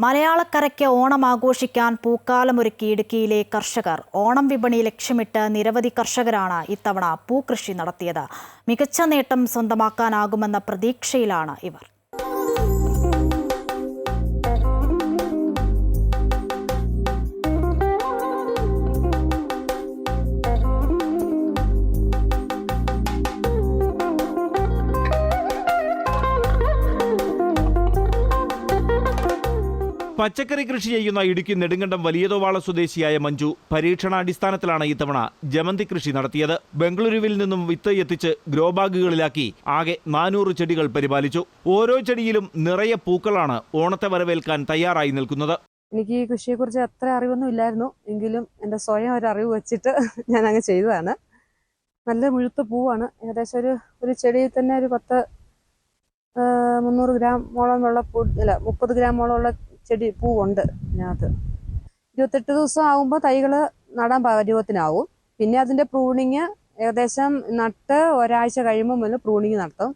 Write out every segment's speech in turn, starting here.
മലയാളക്കരയ്ക്ക് ഓണം ആഘോഷിക്കാൻ പൂക്കാലമൊരുക്കി ഇടുക്കിയിലെ കർഷകർ. ഓണം വിപണി ലക്ഷ്യമിട്ട് നിരവധി കർഷകരാണ് ഇത്തവണ പൂക്കൃഷി നടത്തിയത്. മികച്ച നേട്ടം സ്വന്തമാക്കാനാകുമെന്ന പ്രതീക്ഷയിലാണ് ഇവർ. പച്ചക്കറി കൃഷി ചെയ്യുന്ന ഇടുക്കി നെടുങ്കണ്ടം വലിയതോവാള സ്വദേശിയായ മഞ്ജു പരീക്ഷണാടിസ്ഥാനത്തിലാണ് ഇത്തവണ ജമന്തി കൃഷി നടത്തിയത്. ബംഗളൂരുവിൽ നിന്നും വിത്ത് എത്തിച്ച് ഗ്രോ ബാഗുകളിലാക്കി ആകെ 400 ചെടികൾ പരിപാലിച്ചു. ഓരോ ചെടിയിലും നിറയെ പൂക്കളാണ് ഓണത്തെ വരവേൽക്കാൻ തയ്യാറായി നിൽക്കുന്നത്. എനിക്ക് ഈ കൃഷിയെക്കുറിച്ച് അത്ര അറിവൊന്നും ഇല്ലായിരുന്നു. എങ്കിലും എൻ്റെ സ്വയം ഒരു അറിവ് വെച്ചിട്ട് ഞാൻ അങ്ങ് ചെയ്തതാണ്. നല്ല മുഴുത്ത പൂവാണ്. ഏകദേശം ഒരു ചെടിയിൽ തന്നെ ഒരു 300 ഗ്രാമോളമുള്ള 30 ഗ്രാമോളമുള്ള ചെടി പൂവുണ്ട് ഇതിനകത്ത്. 28 ദിവസം ആകുമ്പോൾ തൈകൾ നടാൻ പരുവത്തിനാവും. പിന്നെ അതിൻ്റെ പ്രൂണിങ് ഏകദേശം നട്ട് ഒരാഴ്ച കഴിയുമ്പോൾ മുതൽ പ്രൂണിങ് നടത്തും.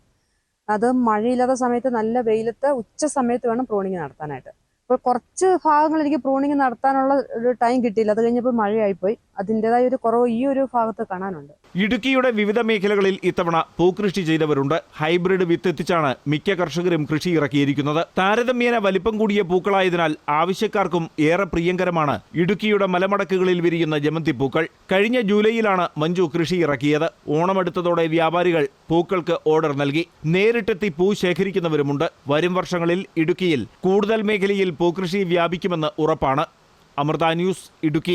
അത് മഴയില്ലാത്ത സമയത്ത് നല്ല വെയിലത്ത് ഉച്ച സമയത്ത് വേണം പ്രൂണിങ് നടത്താനായിട്ട്. അപ്പോൾ കുറച്ച് ഭാഗങ്ങൾ എനിക്ക് പ്രൂണിങ് നടത്താനുള്ള ഒരു ടൈം കിട്ടിയില്ല. അത് കഴിഞ്ഞപ്പോൾ മഴയായിപ്പോയി. അതിൻ്റെതായ ഒരു കുറവ് ഈ ഒരു ഭാഗത്ത് കാണാനുണ്ട്. ഇടുക്കിയുടെ വിവിധ മേഖലകളിൽ ഇത്തവണ പൂക്കൃഷി ചെയ്തവരുണ്ട്. ഹൈബ്രിഡ് വിത്ത് എത്തിച്ചാണ് മിക്ക കർഷകരും കൃഷി ഇറക്കിയിരിക്കുന്നത്. താരതമ്യേന വലിപ്പം കൂടിയ പൂക്കളായതിനാൽ ആവശ്യക്കാർക്കും ഏറെ പ്രിയങ്കരമാണ് ഇടുക്കിയുടെ മലമടക്കുകളിൽ വിരിയുന്ന ജമന്തി പൂക്കൾ. കഴിഞ്ഞ ജൂലൈയിലാണ് മഞ്ജു കൃഷി ഇറക്കിയത്. ഓണമെടുത്തതോടെ വ്യാപാരികൾ പൂക്കൾക്ക് ഓർഡർ നൽകി. നേരിട്ടെത്തി പൂ ശേഖരിക്കുന്നവരുമുണ്ട്. വരും വർഷങ്ങളിൽ ഇടുക്കിയിൽ കൂടുതൽ മേഖലയിൽ പൂക്കൃഷി വ്യാപിക്കുമെന്ന് ഉറപ്പാണ്. അമൃത ന്യൂസ്, ഇടുക്കി.